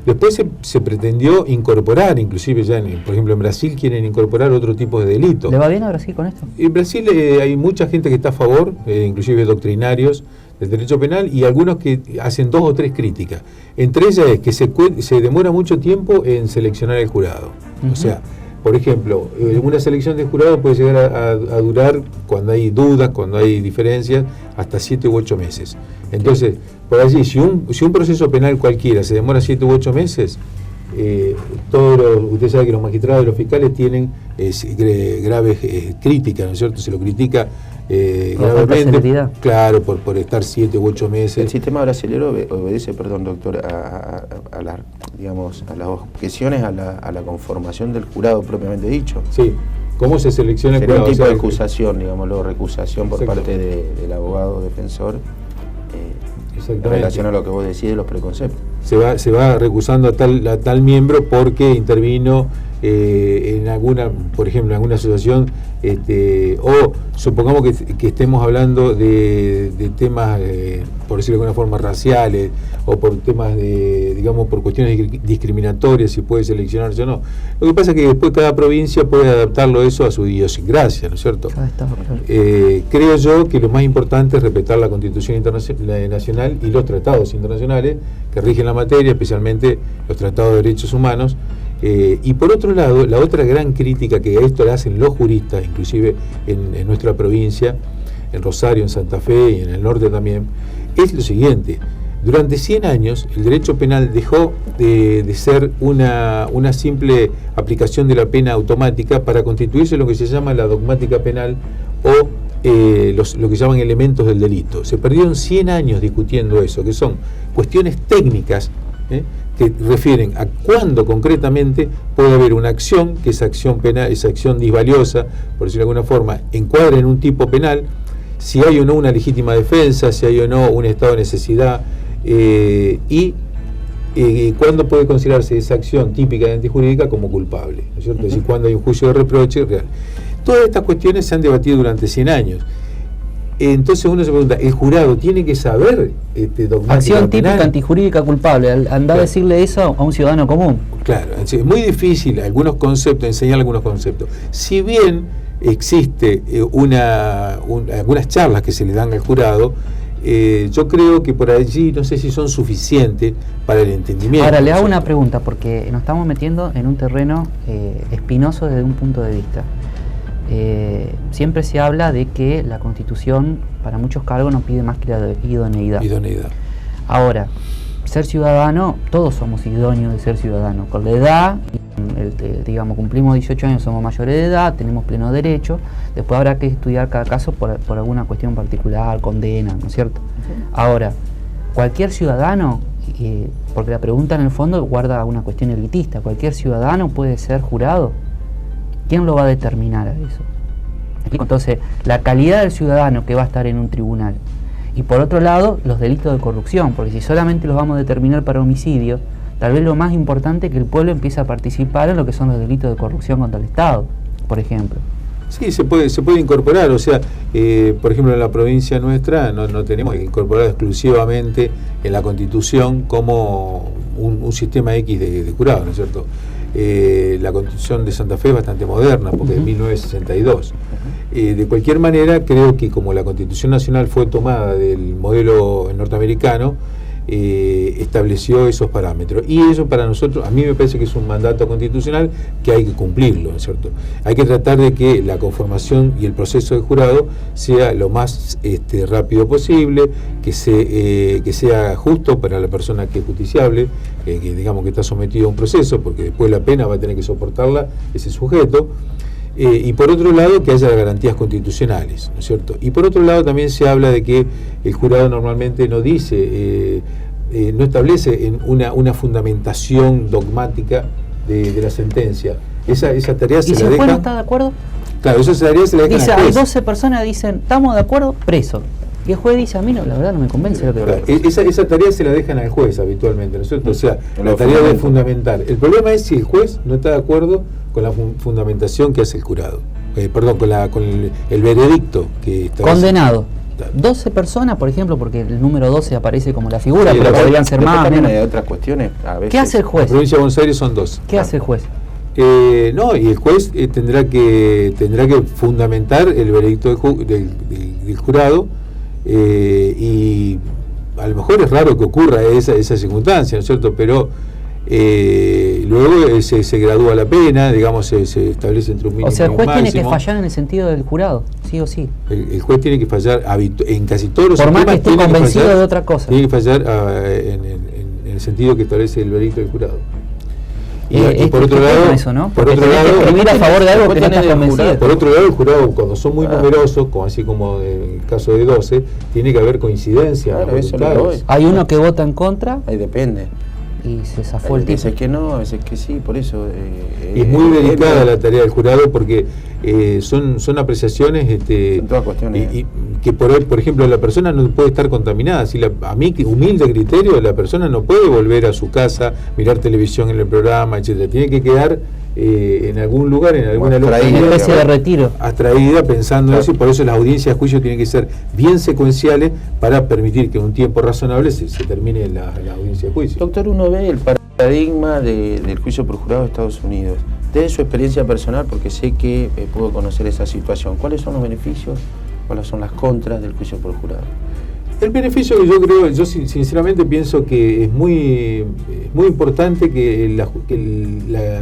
Después se pretendió incorporar, inclusive ya, por ejemplo, en Brasil quieren incorporar otro tipo de delito. ¿Le va bien a Brasil con esto? En Brasil hay mucha gente que está a favor, inclusive doctrinarios del derecho penal, y algunos que hacen 2 o 3 críticas. Entre ellas es que se demora mucho tiempo en seleccionar el jurado. O sea, por ejemplo, una selección de jurado puede llegar a durar, cuando hay dudas, cuando hay diferencias, hasta 7 u 8 meses. Entonces, por allí, si un proceso penal cualquiera se demora 7 u 8 meses, usted sabe que los magistrados y los fiscales tienen graves críticas, ¿no es cierto? Se lo critica gravemente, claro, por estar 7 u 8 meses. El sistema brasilero obedece, perdón, doctor, a las objeciones a la conformación del jurado propiamente dicho. Sí. ¿Cómo se selecciona el jurado? Sería un tipo de acusación, digámoslo, recusación por parte del abogado defensor, en relación a lo que vos decís de los preconceptos. Se va recusando a tal miembro porque intervino en alguna, por ejemplo, en alguna asociación, o supongamos que estemos hablando de temas, por decirlo de alguna forma, raciales, o por temas digamos, por cuestiones discriminatorias, si puede seleccionarse o no. Lo que pasa es que después cada provincia puede adaptarlo eso a su idiosincrasia, ¿no es cierto? Creo yo que lo más importante es respetar la Constitución nacional y los tratados internacionales que rigen la materia, especialmente los tratados de derechos humanos. Y por otro lado, la otra gran crítica que a esto le hacen los juristas, inclusive en nuestra provincia, en Rosario, en Santa Fe y en el norte también, es lo siguiente: durante 100 años el derecho penal dejó de ser una simple aplicación de la pena automática para constituirse lo que se llama la dogmática penal o lo que llaman elementos del delito. Se perdieron 100 años discutiendo eso, que son cuestiones técnicas, que refieren a cuándo concretamente puede haber una acción, que esa acción penal, esa acción disvaliosa, por decirlo de alguna forma, encuadra en un tipo penal, si hay o no una legítima defensa, si hay o no un estado de necesidad, y cuándo puede considerarse esa acción típica de antijurídica como culpable, ¿no es cierto? Es decir, cuándo hay un juicio de reproche real. Todas estas cuestiones se han debatido durante 100 años. Entonces uno se pregunta, ¿el jurado tiene que saber dogmática acción típica penal? antijurídica culpable? Andar Claro. a decirle eso a un ciudadano común. Claro, es muy difícil algunos conceptos, enseñar algunos conceptos. Si bien existe algunas charlas que se le dan al jurado, yo creo que por allí no sé si son suficientes para el entendimiento. Ahora, le hago una pregunta, porque nos estamos metiendo en un terreno espinoso desde un punto de vista. Siempre se habla de que la Constitución para muchos cargos nos pide más que la idoneidad. Ahora, ser ciudadano, todos somos idóneos de ser ciudadanos. Con la edad, digamos, cumplimos 18 años, somos mayores de edad, tenemos pleno derecho. Después habrá que estudiar cada caso por alguna cuestión particular, condena, ¿no es cierto? Ahora, cualquier ciudadano, porque la pregunta en el fondo guarda una cuestión elitista, ¿cualquier ciudadano puede ser jurado? ¿Quién lo va a determinar a eso? Entonces, la calidad del ciudadano que va a estar en un tribunal. Y por otro lado, los delitos de corrupción, porque si solamente los vamos a determinar para homicidio, tal vez lo más importante es que el pueblo empiece a participar en lo que son los delitos de corrupción contra el Estado, por ejemplo. Sí, se puede incorporar, o sea, por ejemplo en la provincia nuestra no tenemos que incorporar exclusivamente en la Constitución como un sistema X de jurado, ¿no es cierto? La Constitución de Santa Fe es bastante moderna, porque es de 1962. De cualquier manera, creo que como la Constitución Nacional fue tomada del modelo norteamericano, estableció esos parámetros. Y eso para nosotros, a mí me parece que es un mandato constitucional que hay que cumplirlo, ¿no es cierto? Hay que tratar de que la conformación y el proceso de jurado sea lo más rápido posible, que sea justo para la persona que es justiciable, que digamos que está sometido a un proceso, porque después la pena va a tener que soportarla ese sujeto. Y por otro lado, que haya garantías constitucionales, ¿no es cierto? Y por otro lado también se habla de que el jurado normalmente no dice, no establece una fundamentación dogmática de la sentencia. Esa tarea se la deja. ¿Y si el juez no está de acuerdo? Claro, esa tarea se la deja Dice, al juez. hay 12 personas que dicen, estamos de acuerdo, preso. Y el juez dice, a mí no, la verdad no me convence lo que Claro, esa tarea se la dejan al juez habitualmente, ¿no es cierto? O sea, la tarea de fundamentar. El problema es si el juez no está de acuerdo con la fundamentación que hace el jurado. Con el veredicto que está condenado. 12 personas, por ejemplo, porque el número 12 aparece como la figura, Sí, pero podrían ser más. También hay otras cuestiones. A veces. ¿Qué hace el juez? En la provincia de Buenos Aires son 2. ¿Qué hace el juez? No, y el juez tendrá que fundamentar el veredicto del jurado, y a lo mejor es raro que ocurra esa circunstancia, ¿no es cierto? Pero luego se gradúa la pena, digamos, se establece entre un mínimo. O sea, el juez y un tiene que máximo. fallar en el sentido del jurado, sí o sí. El juez tiene que fallar en casi todos los por más sistemas, que esté tiene convencido fallar, de otra cosa. Tiene que fallar en el sentido que establece el veredicto del jurado. Y por otro lado, eso, ¿no? por Porque otro tenés lado, que escribir a favor de algo que no estás convencido. por otro lado, el jurado, cuando son muy numerosos, así como en el caso de 12, tiene que haber coincidencia. Claro, eso es lo que voy. Hay uno que vota en contra. Ahí depende. Y se zafó el Hay tipo. veces que no, a veces que sí, por eso. Y es muy delicada la tarea del jurado porque son apreciaciones son todas cuestiones. y que por ejemplo la persona no puede estar contaminada. Si a mí, humilde criterio, la persona no puede volver a su casa, mirar televisión en el programa, etcétera. Tiene que quedar en algún lugar, en alguna localidad, una especie de retiro, abstraída, pensando eso, y por eso las audiencias de juicio tienen que ser bien secuenciales para permitir que en un tiempo razonable se termine la audiencia de juicio. Doctor, uno ve el paradigma del juicio por jurado de Estados Unidos. Desde su experiencia personal, porque sé que puedo conocer esa situación, ¿cuáles son los beneficios, cuáles son las contras del juicio por jurado? El beneficio que yo sinceramente pienso que es muy importante que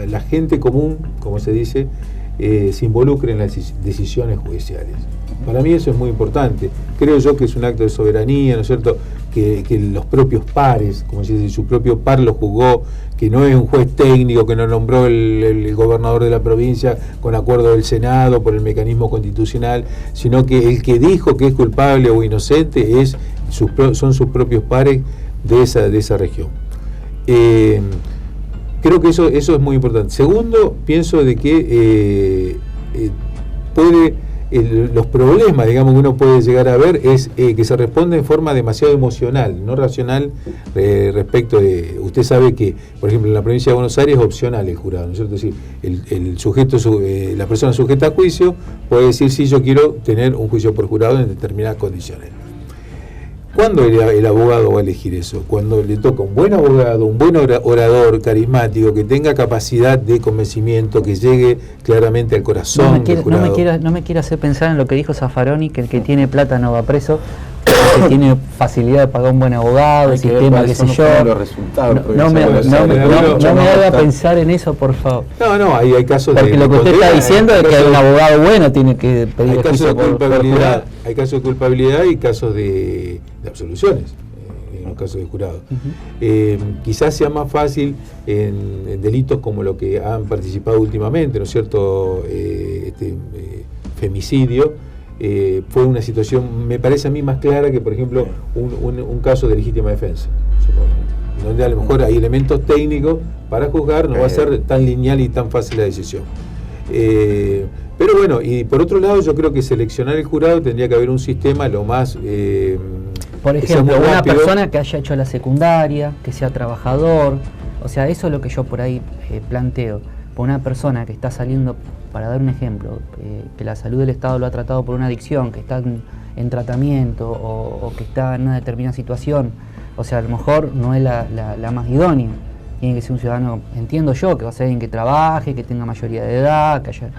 la gente común, como se dice, se involucre en las decisiones judiciales. Para mí eso es muy importante. Creo yo que es un acto de soberanía, ¿no es cierto? Que los propios pares, como se dice, su propio par lo juzgó, que no es un juez técnico que no nombró el gobernador de la provincia con acuerdo del Senado por el mecanismo constitucional, sino que el que dijo que es culpable o inocente son sus propios pares de esa región. Creo que eso es muy importante. Segundo, pienso de que puede los problemas, digamos, que uno puede llegar a ver es que se responde en forma demasiado emocional, no racional, respecto de... Usted sabe que, por ejemplo, en la provincia de Buenos Aires es opcional el jurado, ¿no es cierto? Es decir, el sujeto, la persona sujeta a juicio puede decir, sí, yo quiero tener un juicio por jurado en determinadas condiciones. ¿Cuándo el abogado va a elegir eso? Cuando le toca un buen abogado, un buen orador, carismático, que tenga capacidad de convencimiento, que llegue claramente al corazón del jurado. No me quiera hacer pensar en lo que dijo Zaffaroni, que el que tiene plata no va preso, que tiene facilidad de pagar un buen abogado, el sistema, qué sé yo. No me haga pensar en eso, por favor. No, hay casos porque lo que usted está diciendo es que un abogado bueno tiene que pedir juicio por culpabilidad. Hay casos de culpabilidad y casos de absoluciones, en los casos de jurado. Quizás sea más fácil en delitos como lo que han participado últimamente, ¿no es cierto? Femicidio. Fue una situación, me parece a mí, más clara que, por ejemplo, un caso de legítima defensa, donde a lo mejor hay elementos técnicos para juzgar, no va a ser tan lineal y tan fácil la decisión. Pero bueno, y por otro lado, yo creo que seleccionar el jurado tendría que haber un sistema lo más... por ejemplo, una persona que haya hecho la secundaria, que sea trabajador, o sea, eso es lo que yo por ahí planteo. Por una persona que está saliendo, para dar un ejemplo, que la salud del Estado lo ha tratado por una adicción, que está en tratamiento o que está en una determinada situación, o sea, a lo mejor no es la más idónea. Tiene que ser un ciudadano, entiendo yo, que va a ser alguien que trabaje, que tenga mayoría de edad, que haya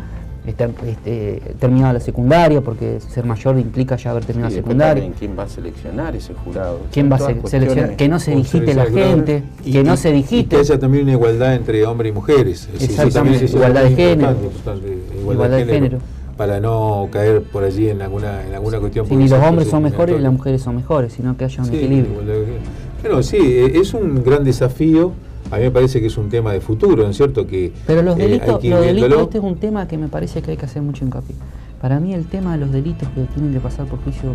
terminado la secundaria, porque ser mayor implica ya haber terminado la secundaria. ¿Quién va a seleccionar ese jurado? ¿Quién va a seleccionar? Que no se digite la gente, que no se digite. Y que haya también una igualdad entre hombres y mujeres. Exactamente, igualdad de género. Igualdad de género. Para no caer por allí en alguna cuestión. Si ni los hombres son mejores ni las mujeres son mejores, sino que haya un equilibrio. Bueno, sí, es un gran desafío. A mí me parece que es un tema de futuro, ¿no es cierto? Pero los delitos, este es un tema que me parece que hay que hacer mucho hincapié. Para mí el tema de los delitos que tienen que pasar por juicio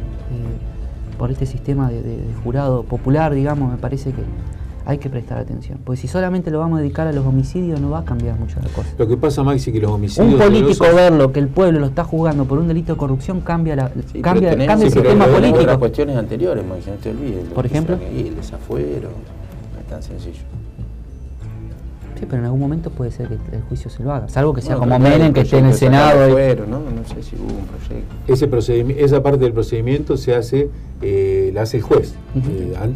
por este sistema de jurado popular, digamos, me parece que hay que prestar atención. Porque si solamente lo vamos a dedicar a los homicidios, no va a cambiar mucho la cosa. Lo que pasa, Maxi, que los homicidios... Un político verlo, que el pueblo lo está juzgando por un delito de corrupción, cambia el sistema político. Las cuestiones anteriores, Maxi, no te olvides. Por ejemplo, el desafuero, no es tan sencillo. Sí, pero en algún momento puede ser que el juicio se lo haga, salvo que sea como Menem, que esté en el Senado. No sé si hubo un proyecto. Esa parte del procedimiento se hace, la hace el juez,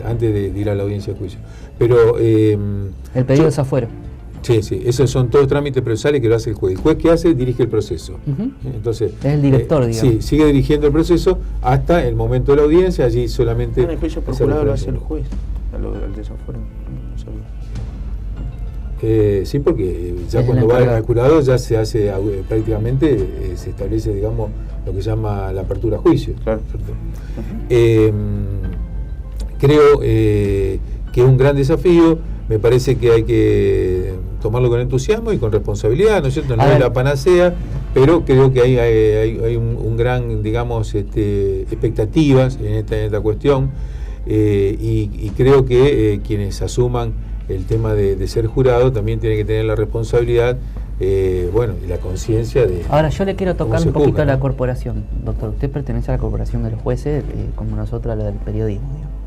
antes de ir a la audiencia de juicio. Pero el pedido de desafuero. Sí, esos son todos trámites procesales que lo hace el juez. El juez que hace dirige el proceso. Entonces, es el director, digamos. Sí, sigue dirigiendo el proceso hasta el momento de la audiencia. Allí solamente. En el juicio por jurado lo hace el juez, al desafuero. No sabía. Sí, porque ya cuando va al jurado ya se hace prácticamente, se establece, digamos, lo que se llama la apertura a juicio. Claro. Creo que es un gran desafío. Me parece que hay que tomarlo con entusiasmo y con responsabilidad, ¿no es cierto? No es la panacea, pero creo que hay un gran, digamos, expectativas en esta cuestión, y creo que quienes asuman el tema de ser jurado también tienen que tener la responsabilidad, y la conciencia de... Ahora, yo le quiero tocar un poquito a la corporación, doctor. Usted pertenece a la corporación de los jueces, como nosotros a la del periodismo, digamos.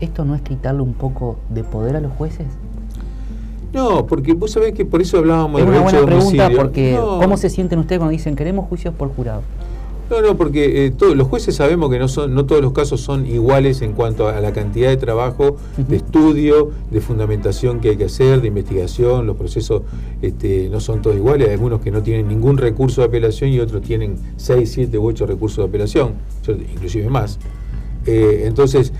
¿Esto no es quitarle un poco de poder a los jueces? No, porque vos sabés que por eso hablábamos de derecho de homicidio. Es una buena pregunta, porque ¿cómo se sienten ustedes cuando dicen queremos juicios por jurado? No, porque los jueces sabemos que no todos los casos son iguales en cuanto a la cantidad de trabajo, de estudio, de fundamentación que hay que hacer, de investigación. Los procesos no son todos iguales. Hay algunos que no tienen ningún recurso de apelación y otros tienen 6, 7 u 8 recursos de apelación, inclusive más. Entonces,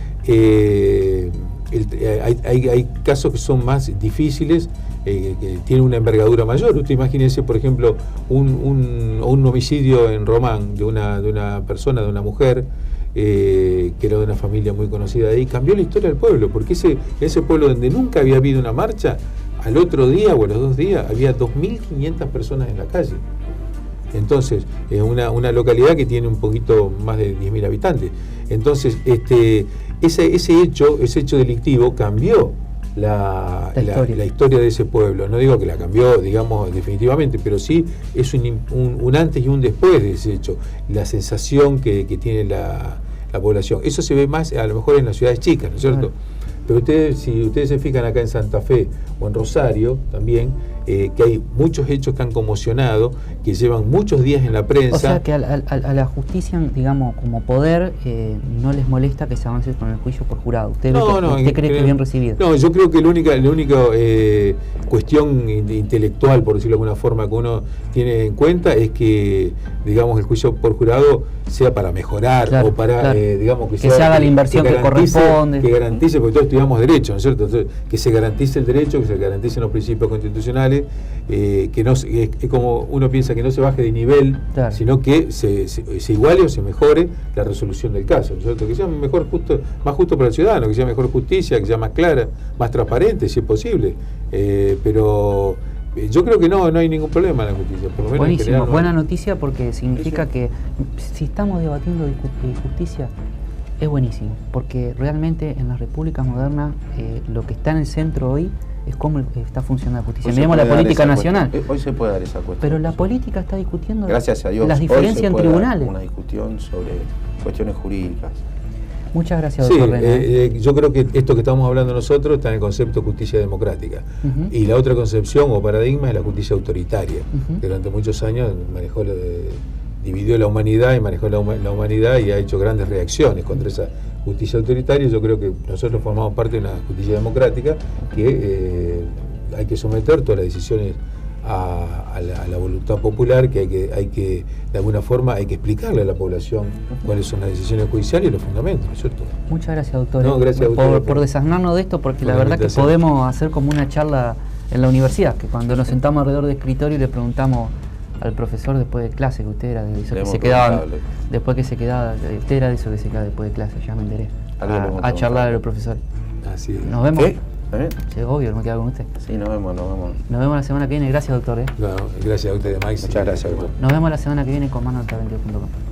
hay casos que son más difíciles, que tienen una envergadura mayor. Usted imagínese, por ejemplo, un homicidio en Román de una persona, de una mujer, que era de una familia muy conocida de ahí. Cambió la historia del pueblo, porque ese pueblo donde nunca había habido una marcha, al otro día o a los 2 días había 2.500 personas en la calle. Entonces, es una localidad que tiene un poquito más de 10.000 habitantes. Entonces, ese hecho delictivo cambió la historia de ese pueblo. No digo que la cambió, digamos, definitivamente, pero sí es un antes y un después de ese hecho, la sensación que tiene la población. Eso se ve más a lo mejor en las ciudades chicas, ¿no es cierto? Pero si ustedes se fijan acá en Santa Fe o en Rosario también, que hay muchos hechos que han conmocionado, que llevan muchos días en la prensa. O sea que a la justicia, digamos, como poder, no les molesta que se avance con el juicio por jurado. ¿Usted cree que es bien recibido? No, yo creo que la única cuestión intelectual, por decirlo de alguna forma, que uno tiene en cuenta es que, digamos, el juicio por jurado sea para mejorar, o para, digamos, que se haga la inversión que corresponde. Que garantice, porque todos estudiamos derecho, ¿no es cierto? Entonces, que se garantice el derecho, que se garanticen los principios constitucionales, que no es como uno piensa, que no se baje de nivel, sino que se iguale o se mejore la resolución del caso, ¿no es cierto? Que sea más justo para el ciudadano, que sea mejor justicia, que sea más clara, más transparente, si es posible. Pero yo creo que no hay ningún problema en la justicia. Por lo menos buenísimo, general, buena noticia, porque significa que si estamos debatiendo de justicia, es buenísimo, porque realmente en las repúblicas modernas lo que está en el centro hoy es cómo está funcionando la justicia. Miremos la política nacional. Hoy se puede dar esa cuestión. Pero la política está discutiendo, gracias a Dios, las diferencias en tribunales. Una discusión sobre cuestiones jurídicas. Muchas gracias, doctor René. Yo creo que esto que estamos hablando nosotros está en el concepto de justicia democrática. Y la otra concepción o paradigma es la justicia autoritaria, que durante muchos años dividió la humanidad y manejó la humanidad y ha hecho grandes reacciones contra esa justicia autoritaria. Yo creo que nosotros formamos parte de una justicia democrática que hay que someter todas las decisiones a la voluntad popular, que hay que de alguna forma hay que explicarle a la población cuáles son las decisiones judiciales y los fundamentos, ¿no es cierto? Muchas gracias, doctor. No, gracias a por desasnarnos de esto, porque la verdad que podemos hacer como una charla en la universidad, que cuando nos sentamos alrededor del escritorio y le preguntamos al profesor después de clase, que usted era de eso que se quedaba, después que se quedaba, usted era de eso que se quedaba después de clase, ya me enteré, a charlar a los profesores. Así es. Nos vemos. Sí, obvio, no me queda con usted. Sí, nos vemos. Nos vemos la semana que viene, gracias, doctor. No, gracias a usted, Max. Muchas gracias, doctor. Nos vemos la semana que viene con mano22.com.